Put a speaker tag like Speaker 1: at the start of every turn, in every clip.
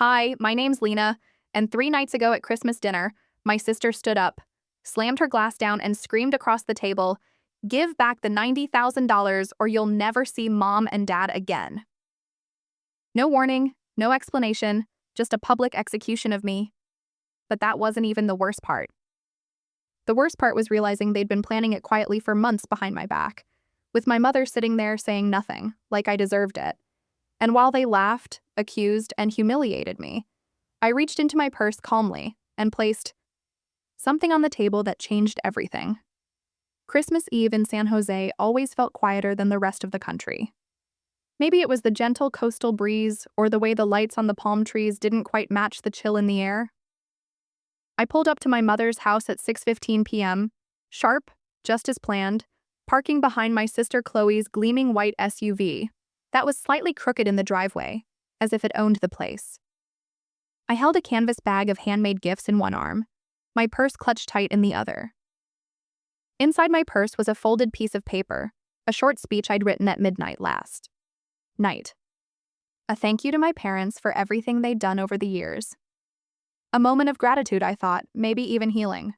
Speaker 1: Hi, my name's Lena, and 3 nights ago at Christmas dinner, my sister stood up, slammed her glass down, and screamed across the table, "Give back the $90,000 or you'll never see mom and dad again." No warning, no explanation, just a public execution of me. But that wasn't even the worst part. The worst part was realizing they'd been planning it quietly for months behind my back, with my mother sitting there saying nothing, like I deserved it. And while they laughed, accused, and humiliated me, I reached into my purse calmly and placed something on the table that changed everything. Christmas Eve in San Jose always felt quieter than the rest of the country. Maybe it was the gentle coastal breeze or the way the lights on the palm trees didn't quite match the chill in the air. I pulled up to my mother's house at 6:15 p.m., sharp, just as planned, parking behind my sister Chloe's gleaming white SUV that was slightly crooked in the driveway, as if it owned the place. I held a canvas bag of handmade gifts in one arm, my purse clutched tight in the other. Inside my purse was a folded piece of paper, a short speech I'd written at midnight last night. A thank you to my parents for everything they'd done over the years. A moment of gratitude, I thought, maybe even healing.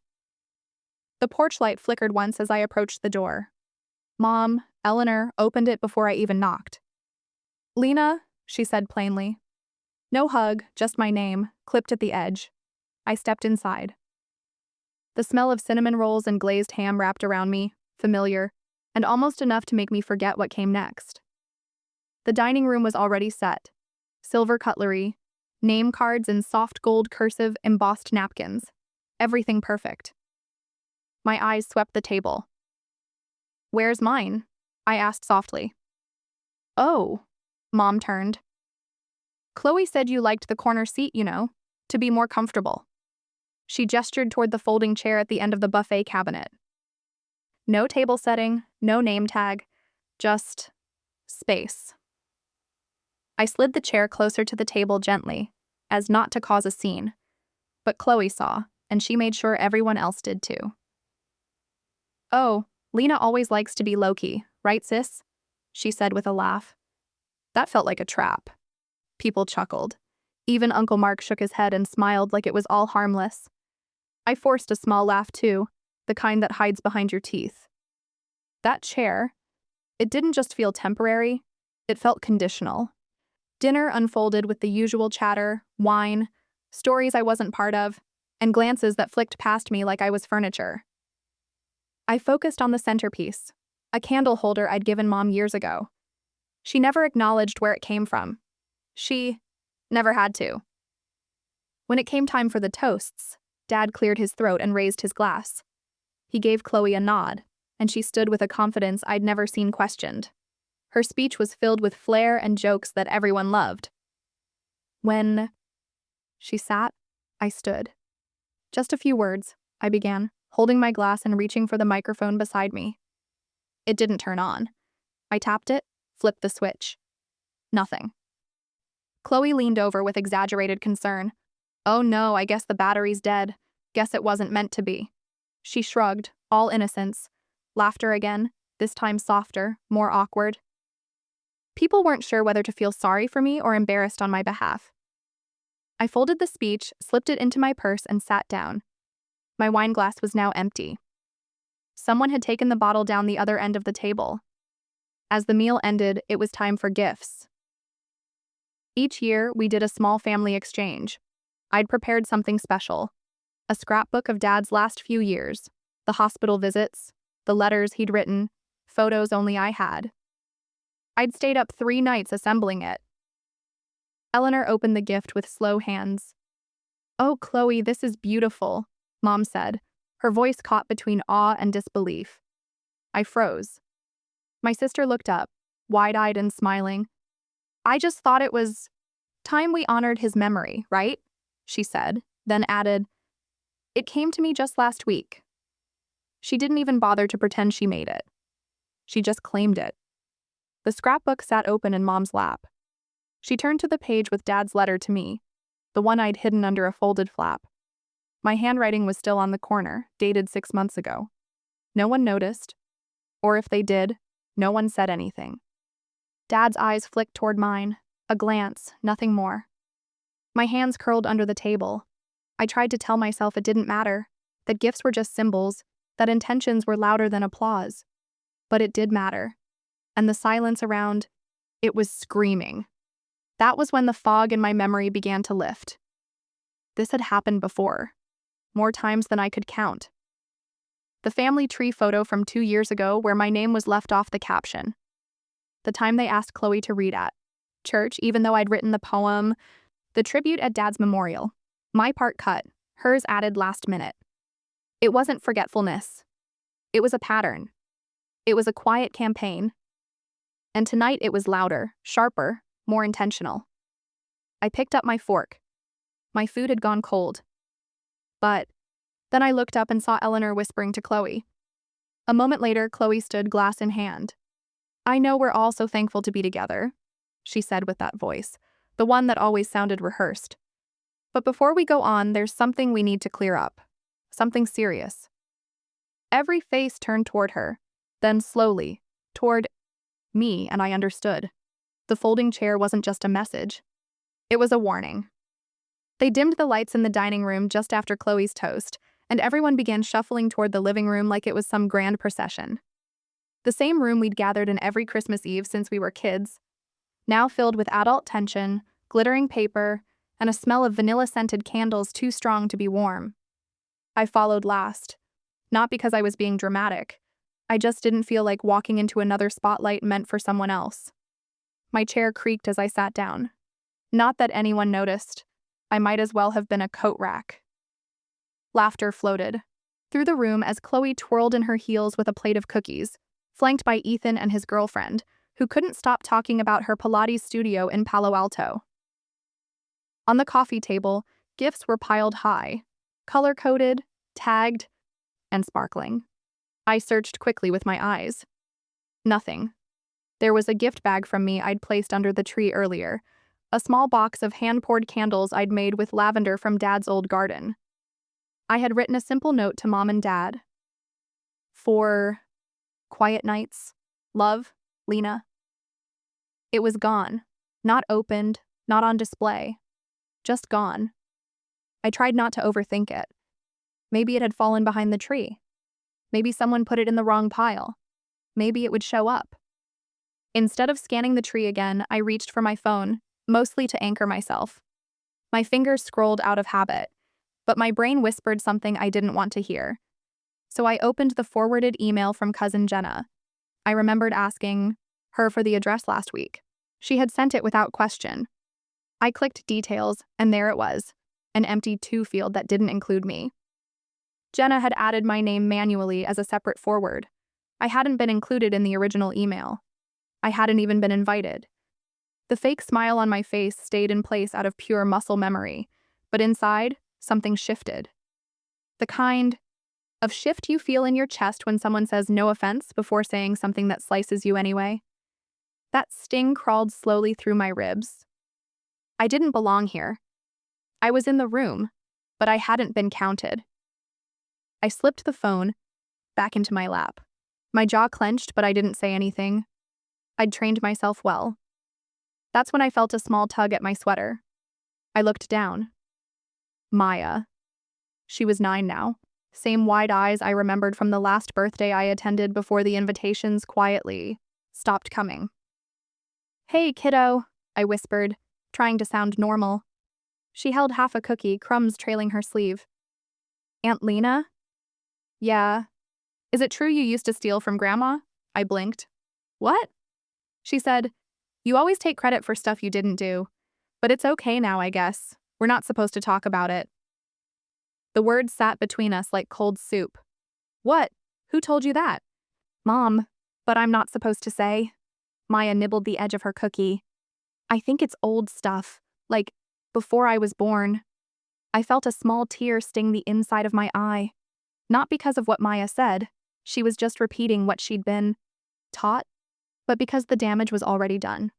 Speaker 1: The porch light flickered once as I approached the door. Mom, Eleanor, opened it before I even knocked. "Lena," she said plainly. No hug, just my name, clipped at the edge. I stepped inside. The smell of cinnamon rolls and glazed ham wrapped around me, familiar, and almost enough to make me forget what came next. The dining room was already set. Silver cutlery, name cards in soft gold cursive embossed napkins. Everything perfect. My eyes swept the table. "Where's mine?" I asked softly. "Oh," Mom turned. "Chloe said you liked the corner seat, to be more comfortable." She gestured toward the folding chair at the end of the buffet cabinet. No table setting, no name tag, just space. I slid the chair closer to the table gently, as not to cause a scene. But Chloe saw, and she made sure everyone else did too. "Oh, Lena always likes to be low-key, right, sis?" she said with a laugh. That felt like a trap. People chuckled. Even Uncle Mark shook his head and smiled like it was all harmless. I forced a small laugh too, the kind that hides behind your teeth. That chair, it didn't just feel temporary, it felt conditional. Dinner unfolded with the usual chatter, wine, stories I wasn't part of, and glances that flicked past me like I was furniture. I focused on the centerpiece, a candle holder I'd given Mom years ago. She never acknowledged where it came from. She never had to. When it came time for the toasts, Dad cleared his throat and raised his glass. He gave Chloe a nod, and she stood with a confidence I'd never seen questioned. Her speech was filled with flair and jokes that everyone loved. When she sat, I stood. "Just a few words," I began, holding my glass and reaching for the microphone beside me. It didn't turn on. I tapped it, flipped the switch. Nothing. Chloe leaned over with exaggerated concern. "Oh no, I guess the battery's dead. Guess it wasn't meant to be." She shrugged, all innocence. Laughter again, this time softer, more awkward. People weren't sure whether to feel sorry for me or embarrassed on my behalf. I folded the speech, slipped it into my purse, and sat down. My wine glass was now empty. Someone had taken the bottle down the other end of the table. As the meal ended, it was time for gifts. Each year, we did a small family exchange. I'd prepared something special. A scrapbook of Dad's last few years, the hospital visits, the letters he'd written, photos only I had. I'd stayed up 3 nights assembling it. Eleanor opened the gift with slow hands. "Oh, Chloe, this is beautiful," Mom said, her voice caught between awe and disbelief. I froze. My sister looked up, wide-eyed and smiling. "I just thought it was time we honored his memory, right?" she said, then added, "It came to me just last week." She didn't even bother to pretend she made it. She just claimed it. The scrapbook sat open in Mom's lap. She turned to the page with Dad's letter to me, the one I'd hidden under a folded flap. My handwriting was still on the corner, dated 6 months ago. No one noticed. Or if they did, no one said anything. Dad's eyes flicked toward mine, a glance, nothing more. My hands curled under the table. I tried to tell myself it didn't matter, that gifts were just symbols, that intentions were louder than applause. But it did matter. And the silence around, it was screaming. That was when the fog in my memory began to lift. This had happened before, more times than I could count. The family tree photo from 2 years ago where my name was left off the caption. The time they asked Chloe to read at church, even though I'd written the poem. The tribute at Dad's memorial. My part cut, hers added last minute. It wasn't forgetfulness. It was a pattern. It was a quiet campaign. And tonight it was louder, sharper, more intentional. I picked up my fork. My food had gone cold. But then I looked up and saw Eleanor whispering to Chloe. A moment later, Chloe stood glass in hand. "I know we're all so thankful to be together," she said with that voice, the one that always sounded rehearsed. "But before we go on, there's something we need to clear up. Something serious." Every face turned toward her, then slowly, toward me, and I understood. The folding chair wasn't just a message. It was a warning. They dimmed the lights in the dining room just after Chloe's toast, and everyone began shuffling toward the living room like it was some grand procession. The same room we'd gathered in every Christmas Eve since we were kids, now filled with adult tension, glittering paper, and a smell of vanilla-scented candles too strong to be warm. I followed last, not because I was being dramatic. I just didn't feel like walking into another spotlight meant for someone else. My chair creaked as I sat down. Not that anyone noticed. I might as well have been a coat rack. Laughter floated through the room as Chloe twirled in her heels with a plate of cookies, flanked by Ethan and his girlfriend, who couldn't stop talking about her Pilates studio in Palo Alto. On the coffee table, gifts were piled high, color-coded, tagged, and sparkling. I searched quickly with my eyes. Nothing. There was a gift bag from me I'd placed under the tree earlier, a small box of hand-poured candles I'd made with lavender from Dad's old garden. I had written a simple note to Mom and Dad. For quiet nights, love, Lena. It was gone. Not opened, not on display. Just gone. I tried not to overthink it. Maybe it had fallen behind the tree. Maybe someone put it in the wrong pile. Maybe it would show up. Instead of scanning the tree again, I reached for my phone, mostly to anchor myself. My fingers scrolled out of habit, but my brain whispered something I didn't want to hear. So I opened the forwarded email from cousin Jenna. I remembered asking her for the address last week. She had sent it without question. I clicked details, and there it was, an empty to field that didn't include me. Jenna had added my name manually as a separate forward. I hadn't been included in the original email. I hadn't even been invited. The fake smile on my face stayed in place out of pure muscle memory, but inside, something shifted. The kind of shift you feel in your chest when someone says no offense before saying something that slices you anyway. That sting crawled slowly through my ribs. I didn't belong here. I was in the room, but I hadn't been counted. I slipped the phone back into my lap. My jaw clenched, but I didn't say anything. I'd trained myself well. That's when I felt a small tug at my sweater. I looked down. Maya. She was 9 now. Same wide eyes I remembered from the last birthday I attended before the invitations quietly stopped coming. "Hey, kiddo," I whispered, trying to sound normal. She held half a cookie, crumbs trailing her sleeve. "Aunt Lena?" "Yeah." "Is it true you used to steal from Grandma?" I blinked. "What?" She said, "You always take credit for stuff you didn't do. But it's okay now, I guess. We're not supposed to talk about it." The words sat between us like cold soup. "What? Who told you that?" "Mom, but I'm not supposed to say." Maya nibbled the edge of her cookie. "I think it's old stuff, like before I was born." I felt a small tear sting the inside of my eye. Not because of what Maya said, she was just repeating what she'd been taught, but because the damage was already done.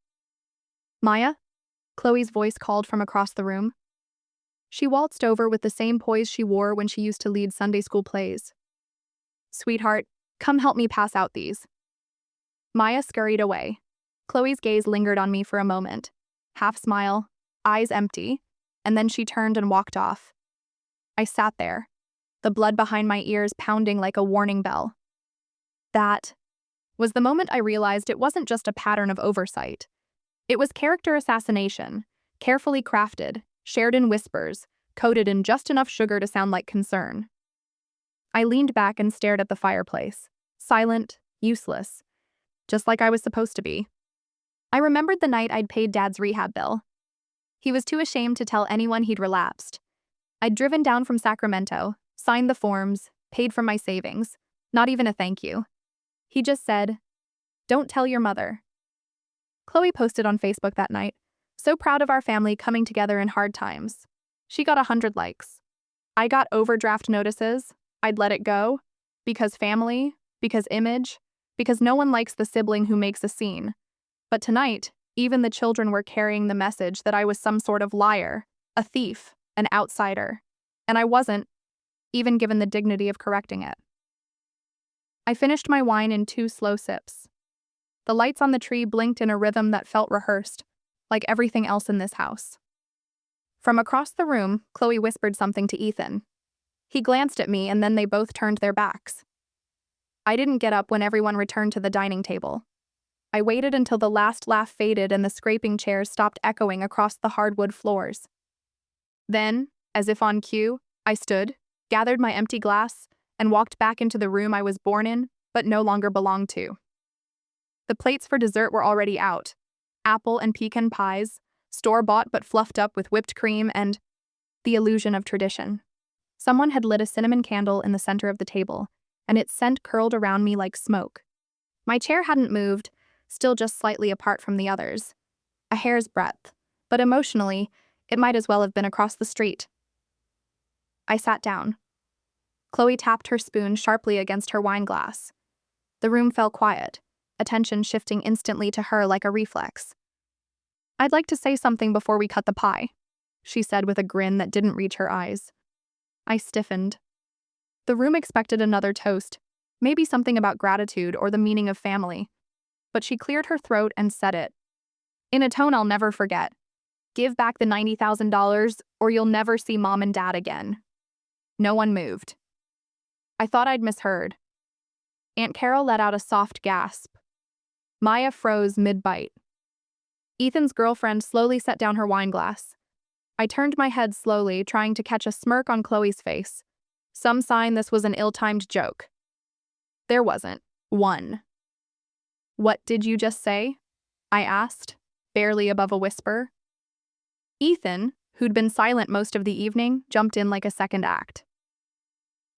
Speaker 1: "Maya?" Chloe's voice called from across the room. She waltzed over with the same poise she wore when she used to lead Sunday school plays. "Sweetheart, come help me pass out these." Maya scurried away. Chloe's gaze lingered on me for a moment. Half smile, eyes empty, and then she turned and walked off. I sat there, the blood behind my ears pounding like a warning bell. That was the moment I realized it wasn't just a pattern of oversight. It was character assassination, carefully crafted, shared in whispers, coated in just enough sugar to sound like concern. I leaned back and stared at the fireplace, silent, useless, just like I was supposed to be. I remembered the night I'd paid Dad's rehab bill. He was too ashamed to tell anyone he'd relapsed. I'd driven down from Sacramento, signed the forms, paid from my savings, not even a thank you. He just said, "Don't tell your mother." Chloe posted on Facebook that night, "So proud of our family coming together in hard times." She got 100 likes. I got overdraft notices. I'd let it go. Because family, because image, because no one likes the sibling who makes a scene. But tonight, even the children were carrying the message that I was some sort of liar, a thief, an outsider. And I wasn't, even given the dignity of correcting it. I finished my wine in 2 slow sips. The lights on the tree blinked in a rhythm that felt rehearsed, like everything else in this house. From across the room, Chloe whispered something to Ethan. He glanced at me and then they both turned their backs. I didn't get up when everyone returned to the dining table. I waited until the last laugh faded and the scraping chairs stopped echoing across the hardwood floors. Then, as if on cue, I stood, gathered my empty glass, and walked back into the room I was born in, but no longer belonged to. The plates for dessert were already out. Apple and pecan pies, store-bought but fluffed up with whipped cream and the illusion of tradition. Someone had lit a cinnamon candle in the center of the table, and its scent curled around me like smoke. My chair hadn't moved, still just slightly apart from the others. A hair's breadth, but emotionally, it might as well have been across the street. I sat down. Chloe tapped her spoon sharply against her wine glass. The room fell quiet, attention shifting instantly to her like a reflex. "I'd like to say something before we cut the pie," she said with a grin that didn't reach her eyes. I stiffened. The room expected another toast, maybe something about gratitude or the meaning of family. But she cleared her throat and said it. In a tone I'll never forget. "Give back the $90,000 or you'll never see Mom and Dad again." No one moved. I thought I'd misheard. Aunt Carol let out a soft gasp. Maya froze mid-bite. Ethan's girlfriend slowly set down her wine glass. I turned my head slowly, trying to catch a smirk on Chloe's face. Some sign this was an ill-timed joke. There wasn't. One. "What did you just say?" I asked, barely above a whisper. Ethan, who'd been silent most of the evening, jumped in like a second act.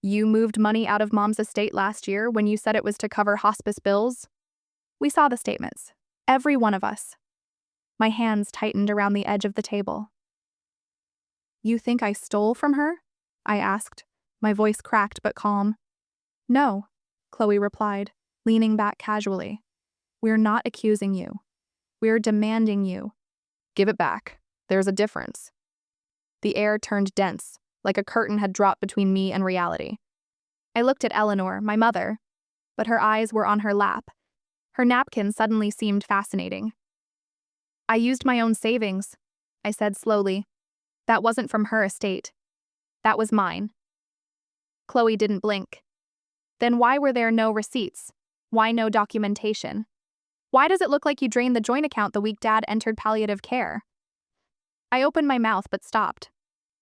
Speaker 1: "You moved money out of Mom's estate last year when you said it was to cover hospice bills?" We saw the statements. Every one of us. My hands tightened around the edge of the table. "You think I stole from her?" I asked, my voice cracked but calm. "No," Chloe replied, leaning back casually. "We're not accusing you. We're demanding you. Give it back. There's a difference." The air turned dense, like a curtain had dropped between me and reality. I looked at Eleanor, my mother, but her eyes were on her lap. Her napkin suddenly seemed fascinating. "I used my own savings," I said slowly. "That wasn't from her estate. That was mine." Chloe didn't blink. "Then why were there no receipts? Why no documentation? Why does it look like you drained the joint account the week Dad entered palliative care?" I opened my mouth but stopped.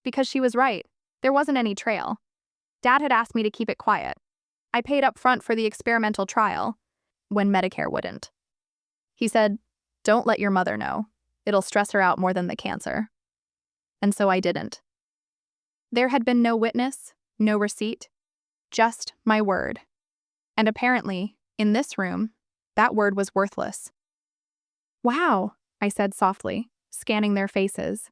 Speaker 1: Because she was right. There wasn't any trail. Dad had asked me to keep it quiet. I paid up front for the experimental trial, when Medicare wouldn't. He said, "Don't let your mother know. It'll stress her out more than the cancer." And so I didn't. There had been no witness, no receipt, just my word. And apparently, in this room, that word was worthless. "Wow," I said softly, scanning their faces.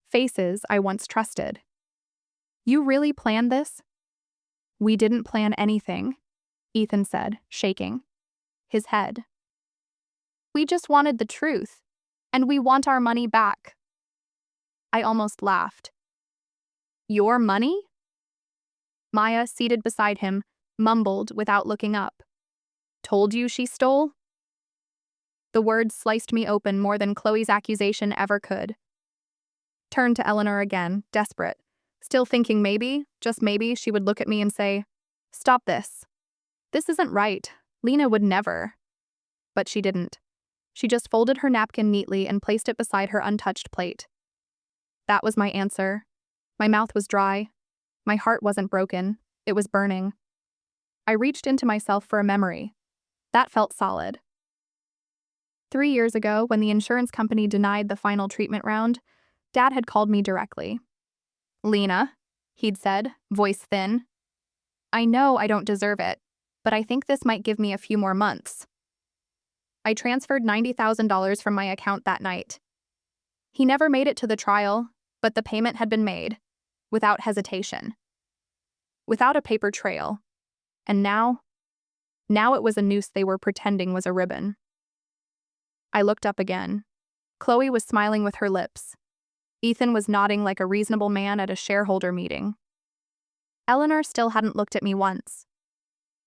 Speaker 1: Faces I once trusted. "You really planned this?" "We didn't plan anything," Ethan said, shaking his head. "We just wanted the truth, and we want our money back." I almost laughed. "Your money?" Maya, seated beside him, mumbled without looking up. "Told you she stole?" The words sliced me open more than Chloe's accusation ever could. turned to Eleanor again, desperate, still thinking maybe, just maybe, she would look at me and say, "Stop this. This isn't right. Lena would never." But she didn't. She just folded her napkin neatly and placed it beside her untouched plate. That was my answer. My mouth was dry. My heart wasn't broken. It was burning. I reached into myself for a memory. That felt solid. 3 years ago, when the insurance company denied the final treatment round, Dad had called me directly. "Lena," he'd said, voice thin, "I know I don't deserve it, but I think this might give me a few more months." I transferred $90,000 from my account that night. He never made it to the trial, but the payment had been made, without hesitation, without a paper trail. And now it was a noose they were pretending was a ribbon. I looked up again. Chloe was smiling with her lips. Ethan was nodding like a reasonable man at a shareholder meeting. Eleanor still hadn't looked at me once.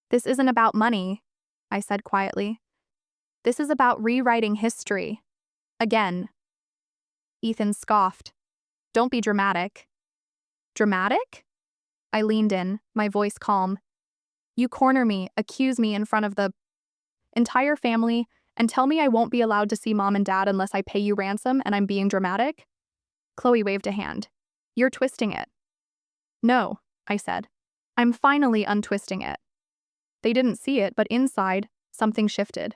Speaker 1: "This isn't about money," I said quietly. "This is about rewriting history. Again." Ethan scoffed. "Don't be dramatic." "Dramatic?" I leaned in, my voice calm. "You corner me, accuse me in front of the entire family, and tell me I won't be allowed to see Mom and Dad unless I pay you ransom and I'm being dramatic?" Chloe waved a hand. "You're twisting it." "No," I said. "I'm finally untwisting it." They didn't see it, but inside, something shifted.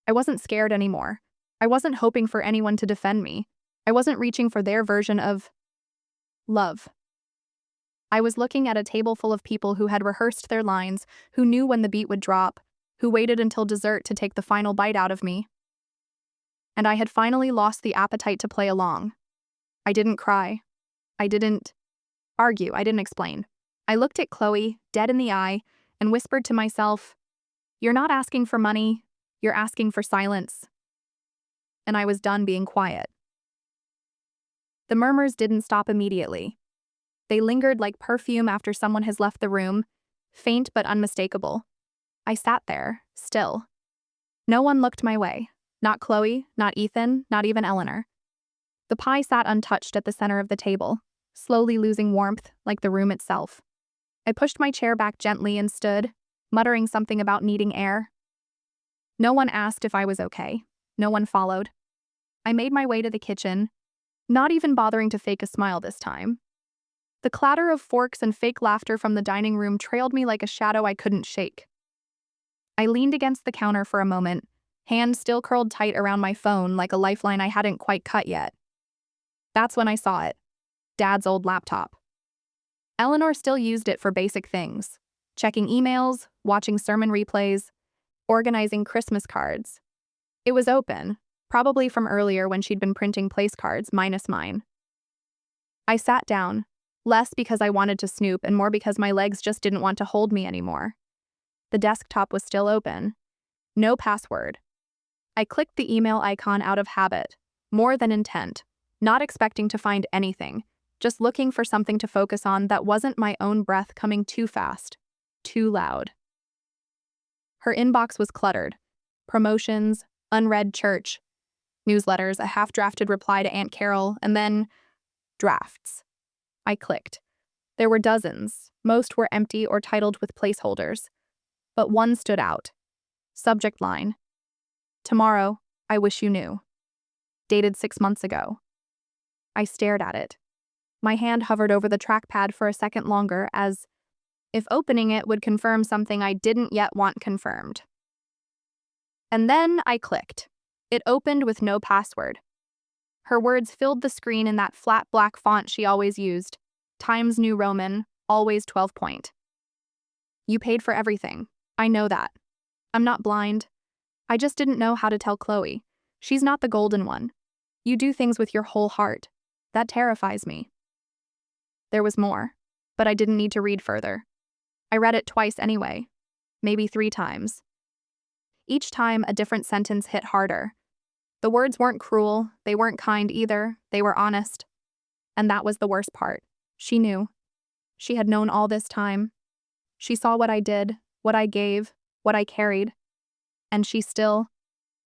Speaker 1: I wasn't scared anymore. I wasn't hoping for anyone to defend me. I wasn't reaching for their version of love. I was looking at a table full of people who had rehearsed their lines, who knew when the beat would drop, who waited until dessert to take the final bite out of me. And I had finally lost the appetite to play along. I didn't cry. I didn't argue. I didn't explain. I looked at Chloe, dead in the eye, and whispered to myself, "You're not asking for money, you're asking for silence." And I was done being quiet. The murmurs didn't stop immediately. They lingered like perfume after someone has left the room, faint but unmistakable. I sat there, still. No one looked my way. Not Chloe, not Ethan, not even Eleanor. The pie sat untouched at the center of the table, slowly losing warmth, like the room itself. I pushed my chair back gently and stood, muttering something about needing air. No one asked if I was okay. No one followed. I made my way to the kitchen, not even bothering to fake a smile this time. The clatter of forks and fake laughter from the dining room trailed me like a shadow I couldn't shake. I leaned against the counter for a moment, hand still curled tight around my phone like a lifeline I hadn't quite cut yet. That's when I saw it. Dad's old laptop. Eleanor still used it for basic things: checking emails, watching sermon replays, organizing Christmas cards. It was open, probably from earlier when she'd been printing place cards minus mine. I sat down, less because I wanted to snoop and more because my legs just didn't want to hold me anymore. The desktop was still open. No password. I clicked the email icon out of habit, more than intent, not expecting to find anything, just looking for something to focus on that wasn't my own breath coming too fast, too loud. Her inbox was cluttered. Promotions, unread church, newsletters, a half-drafted reply to Aunt Carol, and then drafts. I clicked. There were dozens. Most were empty or titled with placeholders. But one stood out. Subject line: "Tomorrow, I wish you knew." Dated 6 months ago. I stared at it. My hand hovered over the trackpad for a second longer, as if opening it would confirm something I didn't yet want confirmed. And then I clicked. It opened with no password. Her words filled the screen in that flat black font she always used. Times New Roman, always 12 point. "You paid for everything. I know that. I'm not blind. I just didn't know how to tell Chloe. She's not the golden one. You do things with your whole heart. That terrifies me." There was more, but I didn't need to read further. I read it twice anyway, maybe 3 times. Each time, a different sentence hit harder. The words weren't cruel, they weren't kind either, they were honest. And that was the worst part. She knew. She had known all this time. She saw what I did, what I gave, what I carried. And she still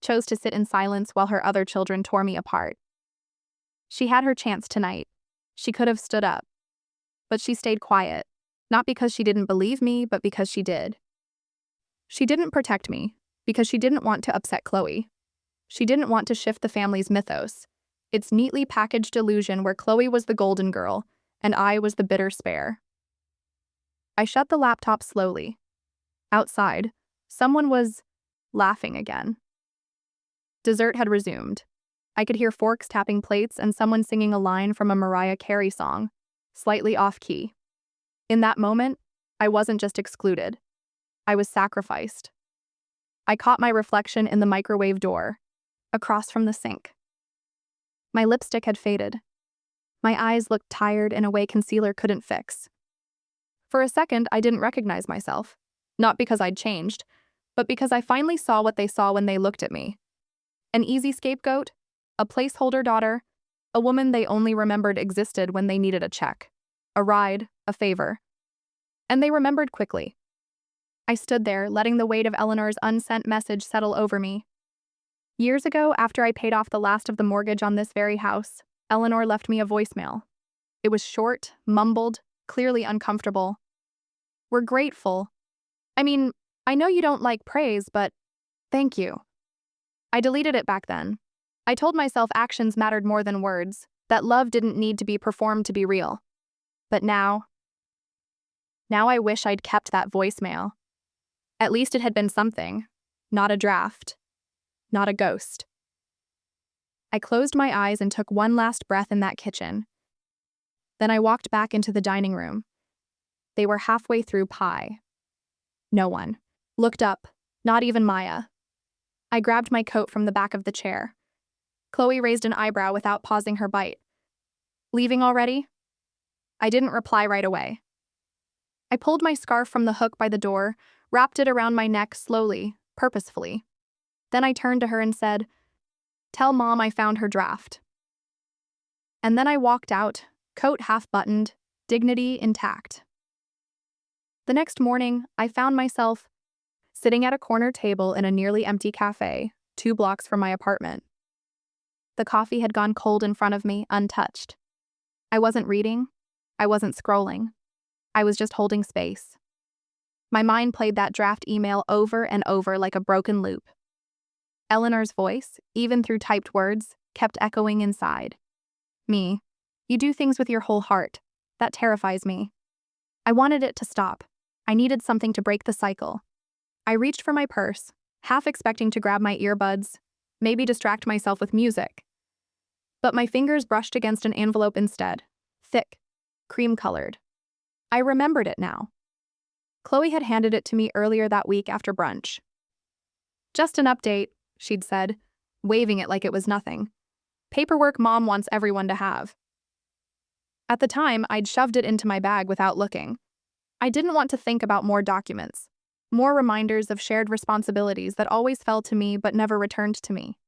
Speaker 1: chose to sit in silence while her other children tore me apart. She had her chance tonight. She could have stood up, but she stayed quiet, not because she didn't believe me, but because she did. She didn't protect me, because she didn't want to upset Chloe. She didn't want to shift the family's mythos, its neatly packaged illusion where Chloe was the golden girl and I was the bitter spare. I shut the laptop slowly. Outside, someone was laughing again. Dessert had resumed. I could hear forks tapping plates and someone singing a line from a Mariah Carey song, slightly off-key. In that moment, I wasn't just excluded. I was sacrificed. I caught my reflection in the microwave door, across from the sink. My lipstick had faded. My eyes looked tired in a way concealer couldn't fix. For a second, I didn't recognize myself. Not because I'd changed, but because I finally saw what they saw when they looked at me. An easy scapegoat, a placeholder daughter, a woman they only remembered existed when they needed a check, a ride, a favor. And they remembered quickly. I stood there, letting the weight of Eleanor's unsent message settle over me. Years ago, after I paid off the last of the mortgage on this very house, Eleanor left me a voicemail. It was short, mumbled, clearly uncomfortable. "We're grateful. I mean, I know you don't like praise, but thank you." I deleted it back then. I told myself actions mattered more than words, that love didn't need to be performed to be real. But now I wish I'd kept that voicemail. At least it had been something, not a draft, not a ghost. I closed my eyes and took one last breath in that kitchen. Then I walked back into the dining room. They were halfway through pie. No one looked up, not even Maya. I grabbed my coat from the back of the chair. Chloe raised an eyebrow without pausing her bite. "Leaving already?" I didn't reply right away. I pulled my scarf from the hook by the door, wrapped it around my neck slowly, purposefully. Then I turned to her and said, "Tell Mom I found her draft." And then I walked out, coat half-buttoned, dignity intact. The next morning, I found myself sitting at a corner table in a nearly empty cafe, 2 blocks from my apartment. The coffee had gone cold in front of me, untouched. I wasn't reading. I wasn't scrolling. I was just holding space. My mind played that draft email over and over like a broken loop. Eleanor's voice, even through typed words, kept echoing inside. "Me. You do things with your whole heart. That terrifies me." I wanted it to stop. I needed something to break the cycle. I reached for my purse, half expecting to grab my earbuds, maybe distract myself with music. But my fingers brushed against an envelope instead, thick, cream-colored. I remembered it now. Chloe had handed it to me earlier that week after brunch. "Just an update," she'd said, waving it like it was nothing. "Paperwork Mom wants everyone to have." At the time, I'd shoved it into my bag without looking. I didn't want to think about more documents, more reminders of shared responsibilities that always fell to me but never returned to me.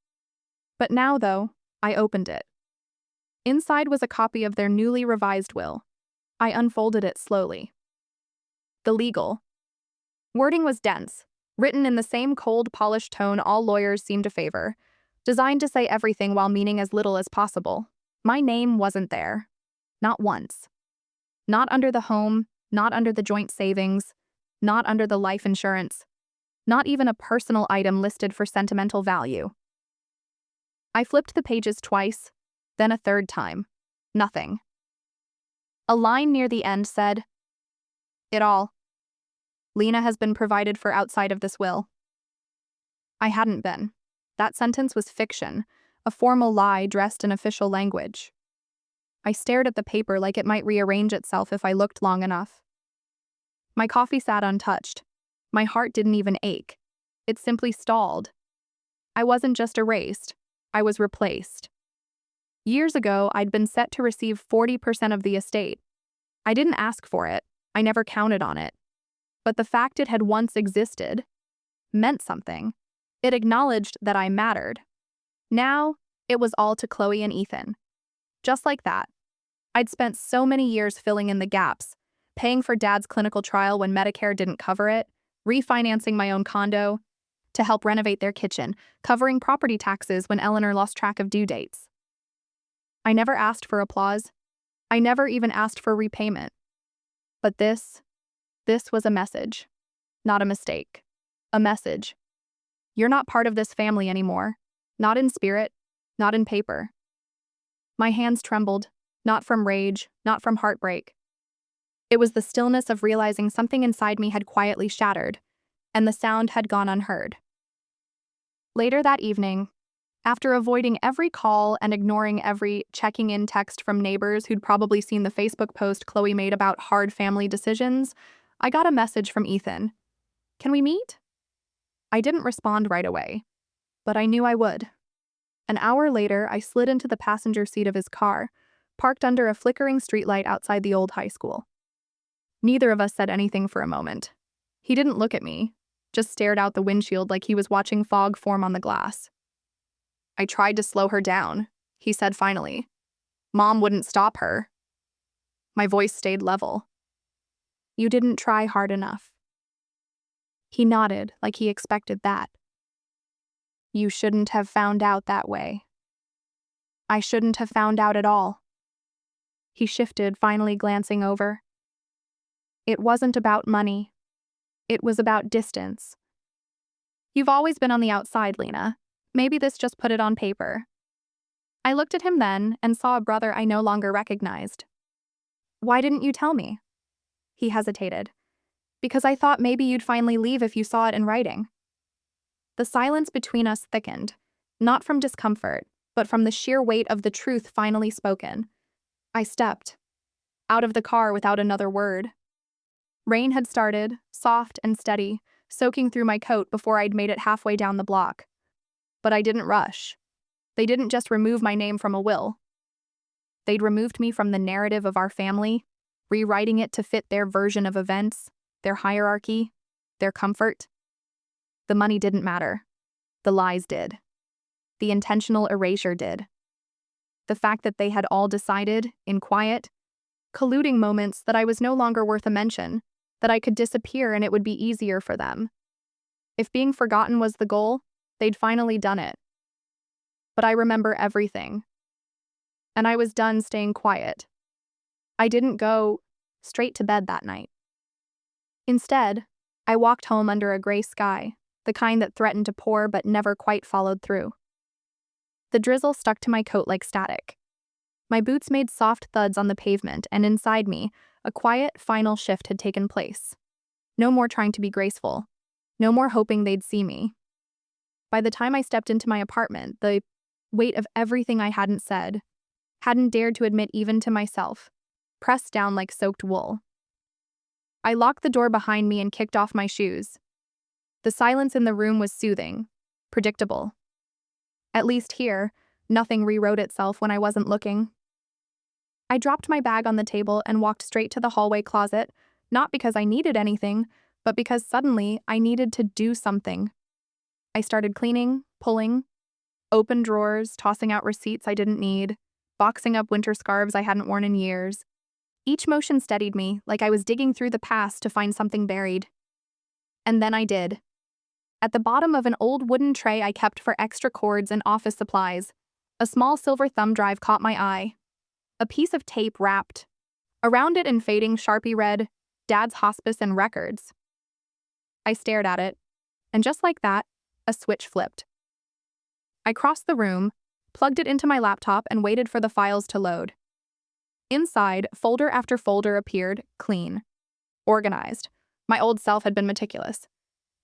Speaker 1: But now, though, I opened it. Inside was a copy of their newly revised will. I unfolded it slowly. The legal wording was dense, written in the same cold, polished tone all lawyers seem to favor, designed to say everything while meaning as little as possible. My name wasn't there. Not once. Not under the home, not under the joint savings, not under the life insurance, not even a personal item listed for sentimental value. I flipped the pages twice, then a third time. Nothing. A line near the end said, "It all. Lena has been provided for outside of this will." I hadn't been. That sentence was fiction, a formal lie dressed in official language. I stared at the paper like it might rearrange itself if I looked long enough. My coffee sat untouched. My heart didn't even ache. It simply stalled. I wasn't just erased. I was replaced. Years ago, I'd been set to receive 40% of the estate. I didn't ask for it. I never counted on it. But the fact it had once existed meant something. It acknowledged that I mattered. Now, it was all to Chloe and Ethan. Just like that. I'd spent so many years filling in the gaps, paying for Dad's clinical trial when Medicare didn't cover it, refinancing my own condo to help renovate their kitchen, covering property taxes when Eleanor lost track of due dates. I never asked for applause. I never even asked for repayment. But this was a message. Not a mistake. A message. You're not part of this family anymore. Not in spirit, not in paper. My hands trembled, not from rage, not from heartbreak. It was the stillness of realizing something inside me had quietly shattered, and the sound had gone unheard. Later that evening, after avoiding every call and ignoring every checking-in text from neighbors who'd probably seen the Facebook post Chloe made about hard family decisions, I got a message from Ethan. "Can we meet?" I didn't respond right away, but I knew I would. An hour later, I slid into the passenger seat of his car, parked under a flickering streetlight outside the old high school. Neither of us said anything for a moment. He didn't look at me, just stared out the windshield like he was watching fog form on the glass. "I tried to slow her down," he said finally. "Mom wouldn't stop her." My voice stayed level. "You didn't try hard enough." He nodded like he expected that. "You shouldn't have found out that way." "I shouldn't have found out at all." He shifted, finally glancing over. "It wasn't about money. It was about distance. You've always been on the outside, Lena. Maybe this just put it on paper." I looked at him then and saw a brother I no longer recognized. "Why didn't you tell me?" He hesitated. "Because I thought maybe you'd finally leave if you saw it in writing." The silence between us thickened, not from discomfort, but from the sheer weight of the truth finally spoken. I stepped out of the car without another word. Rain had started, soft and steady, soaking through my coat before I'd made it halfway down the block. But I didn't rush. They didn't just remove my name from a will. They'd removed me from the narrative of our family, rewriting it to fit their version of events, their hierarchy, their comfort. The money didn't matter. The lies did. The intentional erasure did. The fact that they had all decided, in quiet, colluding moments, that I was no longer worth a mention, that I could disappear and it would be easier for them. If being forgotten was the goal, they'd finally done it. But I remember everything. And I was done staying quiet. I didn't go straight to bed that night. Instead, I walked home under a gray sky, the kind that threatened to pour but never quite followed through. The drizzle stuck to my coat like static. My boots made soft thuds on the pavement, and inside me, a quiet, final shift had taken place. No more trying to be graceful. No more hoping they'd see me. By the time I stepped into my apartment, the weight of everything I hadn't said, hadn't dared to admit even to myself, pressed down like soaked wool. I locked the door behind me and kicked off my shoes. The silence in the room was soothing, predictable. At least here, nothing rewrote itself when I wasn't looking. I dropped my bag on the table and walked straight to the hallway closet, not because I needed anything, but because suddenly I needed to do something. I started cleaning, pulling, open drawers, tossing out receipts I didn't need, boxing up winter scarves I hadn't worn in years. Each motion steadied me, like I was digging through the past to find something buried. And then I did. At the bottom of an old wooden tray I kept for extra cords and office supplies, a small silver thumb drive caught my eye. A piece of tape wrapped. Around it in fading Sharpie read, "Dad's Hospice and Records." I stared at it, and just like that, a switch flipped. I crossed the room, plugged it into my laptop, and waited for the files to load. Inside, folder after folder appeared, clean, organized. My old self had been meticulous.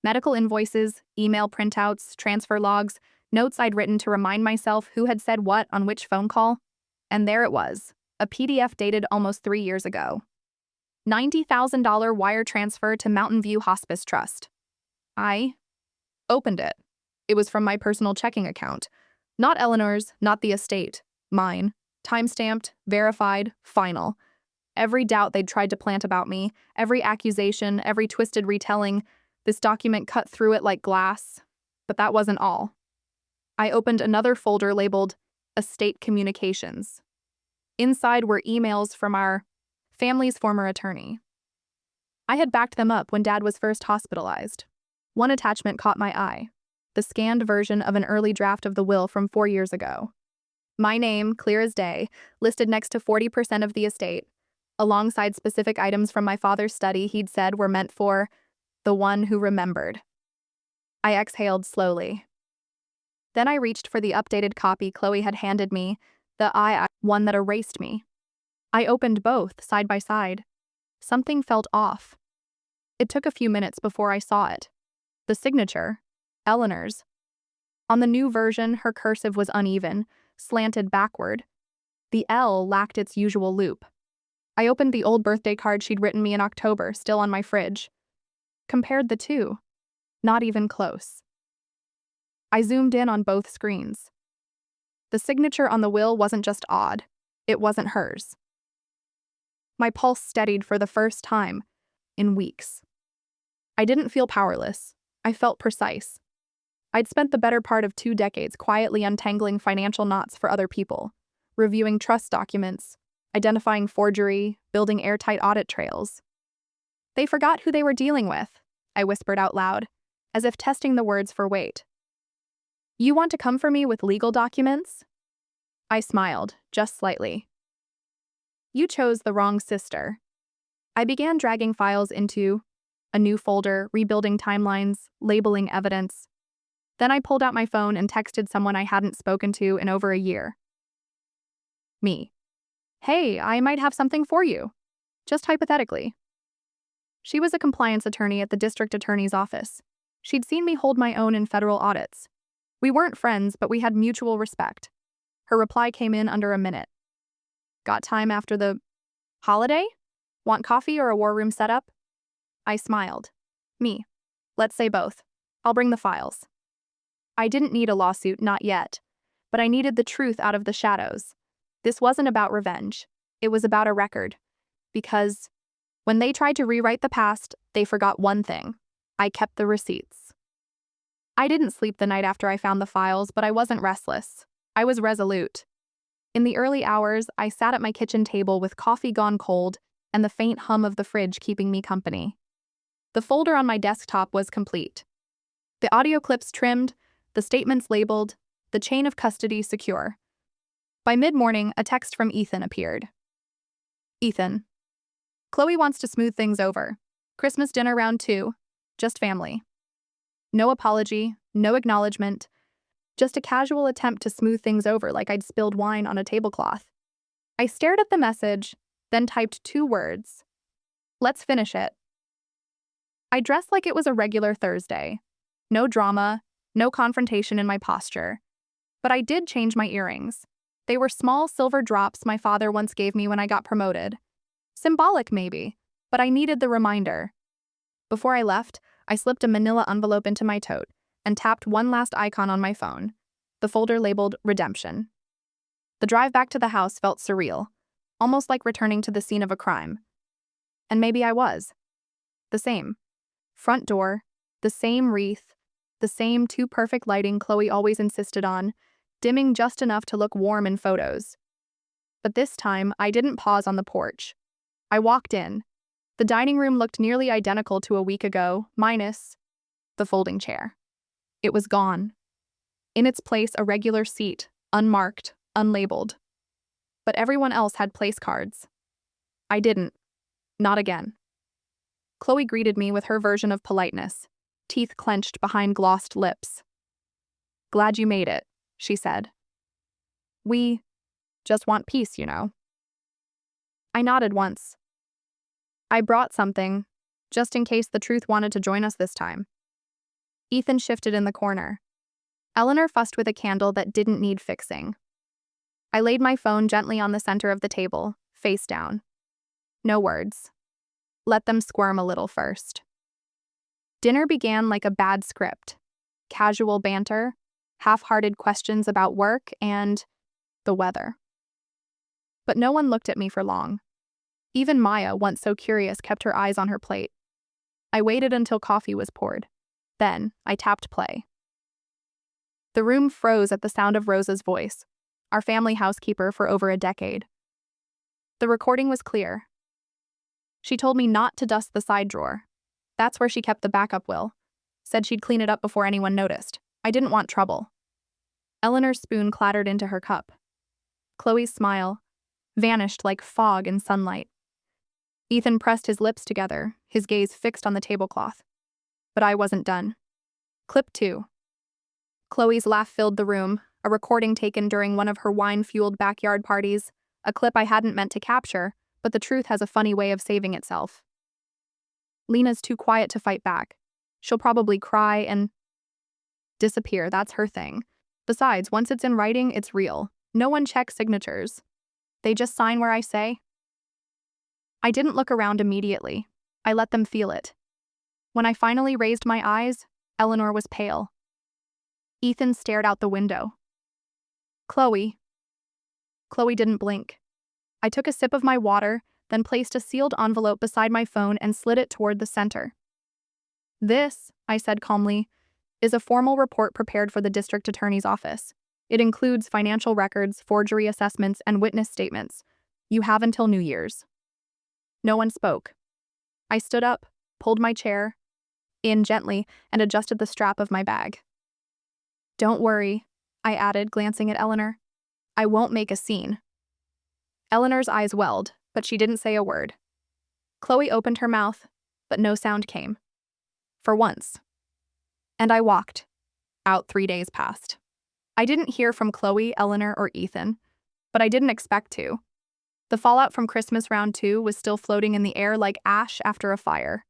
Speaker 1: Medical invoices, email printouts, transfer logs, notes I'd written to remind myself who had said what on which phone call. And there it was, a PDF dated almost 3 years ago. $90,000 wire transfer to Mountain View Hospice Trust. I opened it. It was from my personal checking account. Not Eleanor's, not the estate. Mine. Timestamped, verified, final. Every doubt they'd tried to plant about me, every accusation, every twisted retelling, this document cut through it like glass. But that wasn't all. I opened another folder labeled Estate Communications. Inside were emails from our family's former attorney. I had backed them up when Dad was first hospitalized. One attachment caught my eye, the scanned version of an early draft of the will from 4 years ago. My name, clear as day, listed next to 40% of the estate, alongside specific items from my father's study he'd said were meant for the one who remembered. I exhaled slowly. Then I reached for the updated copy Chloe had handed me, the one that erased me. I opened both, side by side. Something felt off. It took a few minutes before I saw it. The signature, Eleanor's. On the new version, her cursive was uneven, slanted backward. The L lacked its usual loop. I opened the old birthday card she'd written me in October, still on my fridge. Compared the two. Not even close. I zoomed in on both screens. The signature on the will wasn't just odd. It wasn't hers. My pulse steadied for the first time in weeks. I didn't feel powerless. I felt precise. I'd spent the better part of 2 decades quietly untangling financial knots for other people, reviewing trust documents, identifying forgery, building airtight audit trails. They forgot who they were dealing with, I whispered out loud, as if testing the words for weight. You want to come for me with legal documents? I smiled, just slightly. You chose the wrong sister. I began dragging files into a new folder, rebuilding timelines, labeling evidence. Then I pulled out my phone and texted someone I hadn't spoken to in over a year. Me. Hey, I might have something for you. Just hypothetically. She was a compliance attorney at the district attorney's office. She'd seen me hold my own in federal audits. We weren't friends, but we had mutual respect. Her reply came in under a minute. Got time after the holiday? Want coffee or a war room setup? I smiled. Me. Let's say both. I'll bring the files. I didn't need a lawsuit, not yet. But I needed the truth out of the shadows. This wasn't about revenge. It was about a record. Because when they tried to rewrite the past, they forgot one thing. I kept the receipts. I didn't sleep the night after I found the files, but I wasn't restless. I was resolute. In the early hours, I sat at my kitchen table with coffee gone cold and the faint hum of the fridge keeping me company. The folder on my desktop was complete. The audio clips trimmed, the statements labeled, the chain of custody secure. By mid-morning, a text from Ethan appeared. Ethan. Chloe wants to smooth things over. Christmas dinner round 2. Just family. No apology, no acknowledgement. Just a casual attempt to smooth things over like I'd spilled wine on a tablecloth. I stared at the message, then typed 2 words. Let's finish it. I dressed like it was a regular Thursday. No drama, no confrontation in my posture. But I did change my earrings. They were small silver drops my father once gave me when I got promoted. Symbolic, maybe, but I needed the reminder. Before I left, I slipped a manila envelope into my tote and tapped one last icon on my phone, the folder labeled Redemption. The drive back to the house felt surreal, almost like returning to the scene of a crime. And maybe I was. The same. Front door, the same wreath, the same too perfect lighting Chloe always insisted on, dimming just enough to look warm in photos. But this time, I didn't pause on the porch. I walked in. The dining room looked nearly identical to a week ago, minus the folding chair. It was gone. In its place, a regular seat, unmarked, unlabeled. But everyone else had place cards. I didn't. Not again. Chloe greeted me with her version of politeness, teeth clenched behind glossed lips. Glad you made it, she said. We just want peace, you know. I nodded once. I brought something, just in case the truth wanted to join us this time. Ethan shifted in the corner. Eleanor fussed with a candle that didn't need fixing. I laid my phone gently on the center of the table, face down. No words. Let them squirm a little first. Dinner began like a bad script. Casual banter, half-hearted questions about work and the weather. But no one looked at me for long. Even Maya, once so curious, kept her eyes on her plate. I waited until coffee was poured. Then, I tapped play. The room froze at the sound of Rosa's voice, our family housekeeper for over a decade. The recording was clear. She told me not to dust the side drawer. That's where she kept the backup will. Said she'd clean it up before anyone noticed. I didn't want trouble. Eleanor's spoon clattered into her cup. Chloe's smile vanished like fog in sunlight. Ethan pressed his lips together, his gaze fixed on the tablecloth. But I wasn't done. Clip 2. Chloe's laugh filled the room, a recording taken during one of her wine-fueled backyard parties, a clip I hadn't meant to capture, but the truth has a funny way of saving itself. Lena's too quiet to fight back. She'll probably cry and disappear, that's her thing. Besides, once it's in writing, it's real. No one checks signatures. They just sign where I say. I didn't look around immediately. I let them feel it. When I finally raised my eyes, Eleanor was pale. Ethan stared out the window. Chloe didn't blink. I took a sip of my water, then placed a sealed envelope beside my phone and slid it toward the center. This, I said calmly, is a formal report prepared for the district attorney's office. It includes financial records, forgery assessments, and witness statements. You have until New Year's. No one spoke. I stood up, pulled my chair in gently, and adjusted the strap of my bag. Don't worry, I added, glancing at Eleanor. I won't make a scene. Eleanor's eyes welled, but she didn't say a word. Chloe opened her mouth, but no sound came. For once. And I walked. Out 3 days passed. I didn't hear from Chloe, Eleanor, or Ethan, but I didn't expect to. The fallout from Christmas round 2 was still floating in the air like ash after a fire.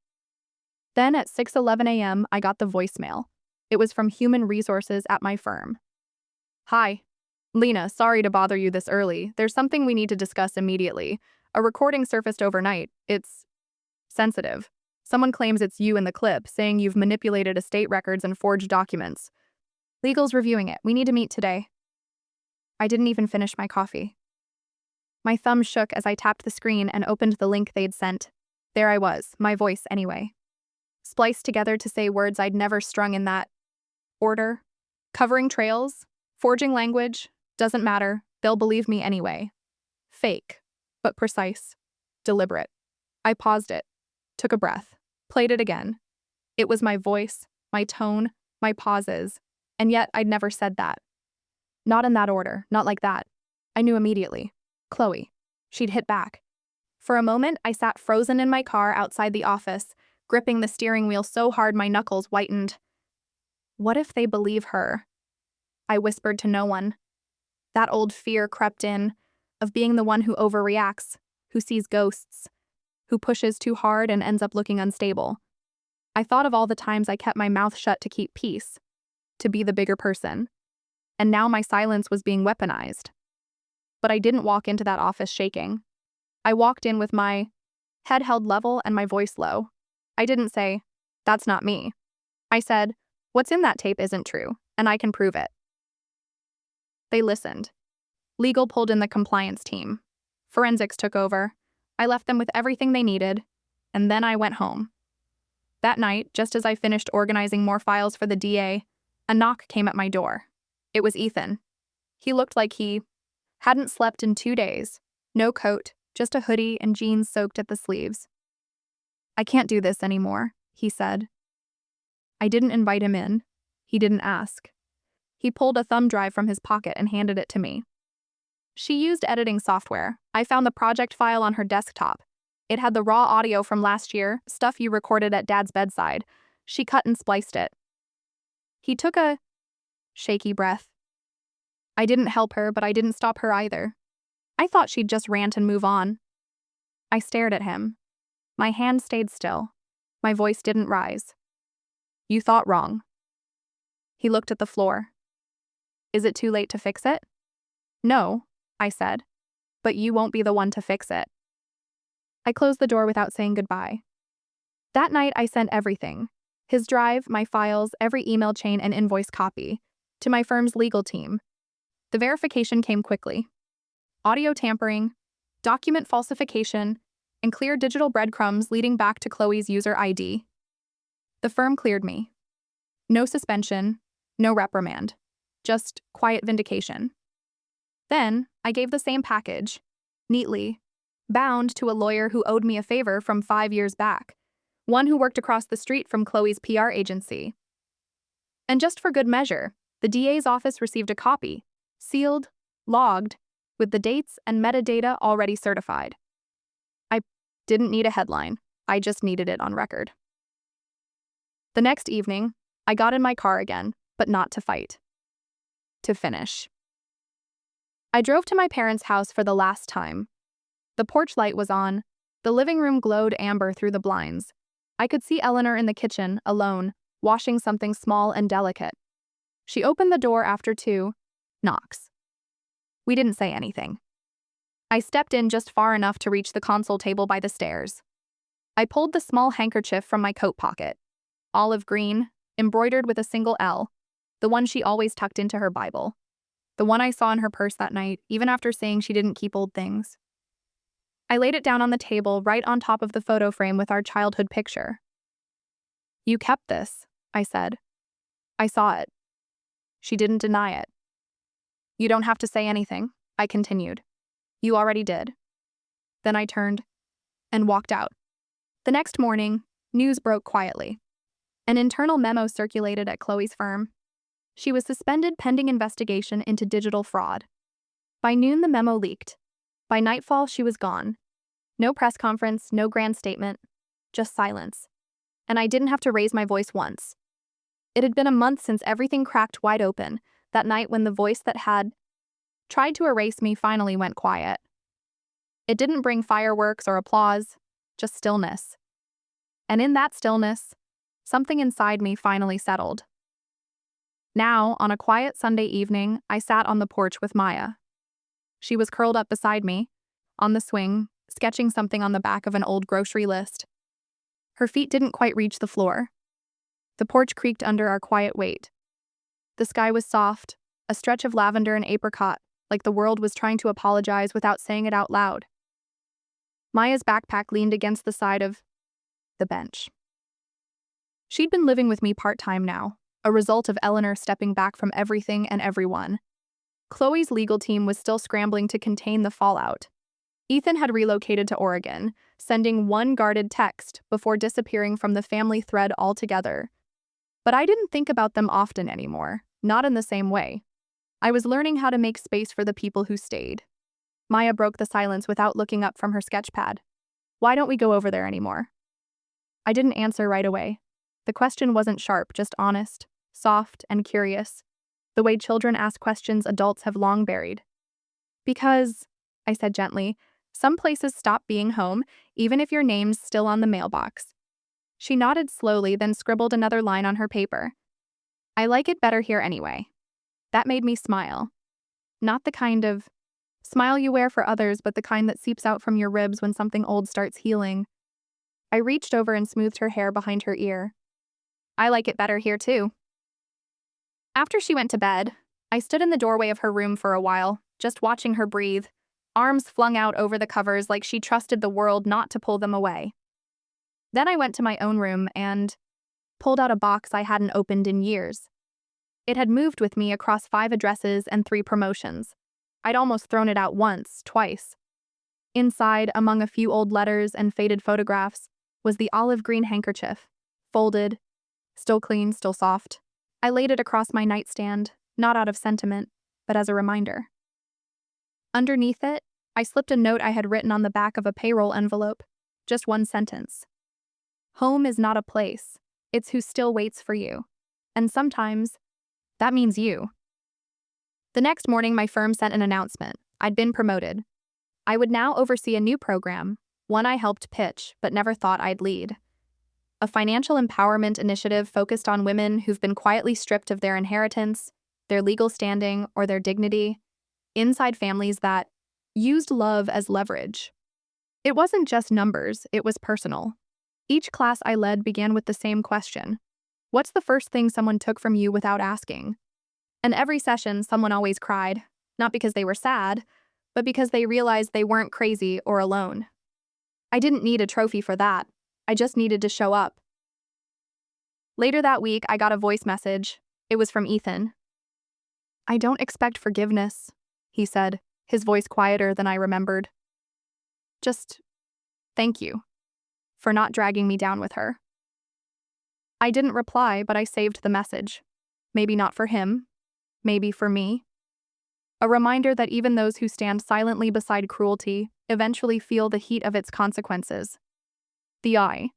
Speaker 1: Then at 6:11 a.m., I got the voicemail. It was from Human Resources at my firm. Hi. Lena, sorry to bother you this early. There's something we need to discuss immediately. A recording surfaced overnight. It's sensitive. Someone claims it's you in the clip, saying you've manipulated estate records and forged documents. Legal's reviewing it. We need to meet today. I didn't even finish my coffee. My thumb shook as I tapped the screen and opened the link they'd sent. There I was, my voice anyway. Spliced together to say words I'd never strung in that order. Covering trails, forging language, doesn't matter, they'll believe me anyway. Fake, but precise, deliberate. I paused it, took a breath, played it again. It was my voice, my tone, my pauses, and yet I'd never said that. Not in that order, not like that. I knew immediately. Chloe. She'd hit back. For a moment, I sat frozen in my car outside the office, gripping the steering wheel so hard my knuckles whitened. What if they believe her? I whispered to no one. That old fear crept in, of being the one who overreacts, who sees ghosts, who pushes too hard and ends up looking unstable. I thought of all the times I kept my mouth shut to keep peace, to be the bigger person. And now my silence was being weaponized. But I didn't walk into that office shaking. I walked in with my head held level and my voice low. I didn't say, "That's not me." I said, "What's in that tape isn't true, and I can prove it." They listened. Legal pulled in the compliance team. Forensics took over. I left them with everything they needed, and then I went home. That night, just as I finished organizing more files for the DA, a knock came at my door. It was Ethan. He looked like he hadn't slept in 2 days. No coat, just a hoodie and jeans soaked at the sleeves. "I can't do this anymore," he said. I didn't invite him in. He didn't ask. He pulled a thumb drive from his pocket and handed it to me. She used editing software. I found the project file on her desktop. It had the raw audio from last year, stuff you recorded at Dad's bedside. She cut and spliced it. He took a shaky breath. I didn't help her, but I didn't stop her either. I thought she'd just rant and move on. I stared at him. My hand stayed still. My voice didn't rise. "You thought wrong." He looked at the floor. "Is it too late to fix it?" "No," I said. "But you won't be the one to fix it." I closed the door without saying goodbye. That night I sent everything, his drive, my files, every email chain and invoice copy, to my firm's legal team. The verification came quickly. Audio tampering, document falsification, and clear digital breadcrumbs leading back to Chloe's user ID. The firm cleared me. No suspension, no reprimand, just quiet vindication. Then, I gave the same package, neatly, bound to a lawyer who owed me a favor from 5 years back, one who worked across the street from Chloe's PR agency. And just for good measure, the DA's office received a copy, sealed, logged, with the dates and metadata already certified. I didn't need a headline, I just needed it on record. The next evening, I got in my car again, but not to fight. To finish. I drove to my parents' house for the last time. The porch light was on. The living room glowed amber through the blinds. I could see Eleanor in the kitchen, alone, washing something small and delicate. She opened the door after 2 knocks. We didn't say anything. I stepped in just far enough to reach the console table by the stairs. I pulled the small handkerchief from my coat pocket. Olive green, embroidered with a single L, the one she always tucked into her Bible. The one I saw in her purse that night, even after saying she didn't keep old things. I laid it down on the table right on top of the photo frame with our childhood picture. "You kept this," I said. "I saw it." She didn't deny it. "You don't have to say anything," I continued. "You already did." Then I turned and walked out. The next morning, news broke quietly. An internal memo circulated at Chloe's firm. She was suspended pending investigation into digital fraud. By noon, the memo leaked. By nightfall, she was gone. No press conference, no grand statement, just silence. And I didn't have to raise my voice once. It had been a month since everything cracked wide open, that night when the voice that had tried to erase me finally went quiet. It didn't bring fireworks or applause, just stillness. And in that stillness, something inside me finally settled. Now, on a quiet Sunday evening, I sat on the porch with Maya. She was curled up beside me, on the swing, sketching something on the back of an old grocery list. Her feet didn't quite reach the floor. The porch creaked under our quiet weight. The sky was soft, a stretch of lavender and apricot, like the world was trying to apologize without saying it out loud. Maya's backpack leaned against the side of the bench. She'd been living with me part-time now, a result of Eleanor stepping back from everything and everyone. Chloe's legal team was still scrambling to contain the fallout. Ethan had relocated to Oregon, sending one guarded text before disappearing from the family thread altogether. But I didn't think about them often anymore, not in the same way. I was learning how to make space for the people who stayed. Maya broke the silence without looking up from her sketchpad. "Why don't we go over there anymore?" I didn't answer right away. The question wasn't sharp, just honest, soft, and curious, the way children ask questions adults have long buried. "Because," I said gently, "some places stop being home, even if your name's still on the mailbox." She nodded slowly, then scribbled another line on her paper. "I like it better here anyway." That made me smile. Not the kind of smile you wear for others, but the kind that seeps out from your ribs when something old starts healing. I reached over and smoothed her hair behind her ear. "I like it better here too." After she went to bed, I stood in the doorway of her room for a while, just watching her breathe, arms flung out over the covers like she trusted the world not to pull them away. Then I went to my own room and pulled out a box I hadn't opened in years. It had moved with me across 5 addresses and 3 promotions. I'd almost thrown it out once, twice. Inside, among a few old letters and faded photographs, was the olive green handkerchief, folded, still clean, still soft. I laid it across my nightstand, not out of sentiment, but as a reminder. Underneath it, I slipped a note I had written on the back of a payroll envelope, just one sentence. "Home is not a place, it's who still waits for you. And sometimes, that means you." The next morning, my firm sent an announcement. I'd been promoted. I would now oversee a new program, one I helped pitch but never thought I'd lead. A financial empowerment initiative focused on women who've been quietly stripped of their inheritance, their legal standing, or their dignity, inside families that used love as leverage. It wasn't just numbers, it was personal. Each class I led began with the same question: what's the first thing someone took from you without asking? And every session, someone always cried, not because they were sad, but because they realized they weren't crazy or alone. I didn't need a trophy for that. I just needed to show up. Later that week, I got a voice message. It was from Ethan. "I don't expect forgiveness," he said, his voice quieter than I remembered. "Just thank you for not dragging me down with her." I didn't reply, but I saved the message. Maybe not for him, maybe for me. A reminder that even those who stand silently beside cruelty eventually feel the heat of its consequences. The eye.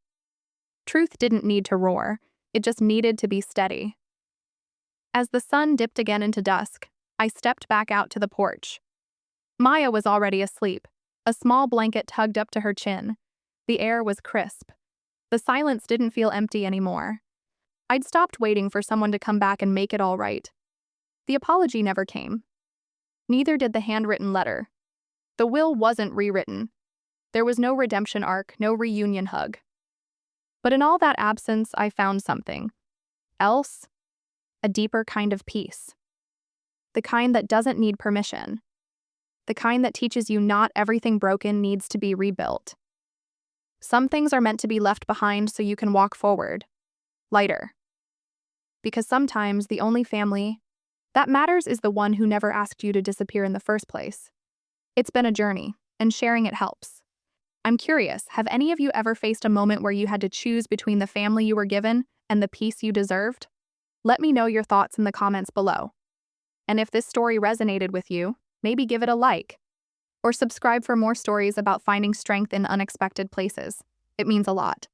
Speaker 1: Truth didn't need to roar, it just needed to be steady. As the sun dipped again into dusk, I stepped back out to the porch. Maya was already asleep, a small blanket tugged up to her chin. The air was crisp. The silence didn't feel empty anymore. I'd stopped waiting for someone to come back and make it all right. The apology never came. Neither did the handwritten letter. The will wasn't rewritten. There was no redemption arc, no reunion hug. But in all that absence, I found something else, a deeper kind of peace. The kind that doesn't need permission. The kind that teaches you not everything broken needs to be rebuilt. Some things are meant to be left behind so you can walk forward, lighter. Because sometimes the only family that matters is the one who never asked you to disappear in the first place. It's been a journey, and sharing it helps. I'm curious, have any of you ever faced a moment where you had to choose between the family you were given and the peace you deserved? Let me know your thoughts in the comments below. And if this story resonated with you, maybe give it a like. Or subscribe for more stories about finding strength in unexpected places. It means a lot.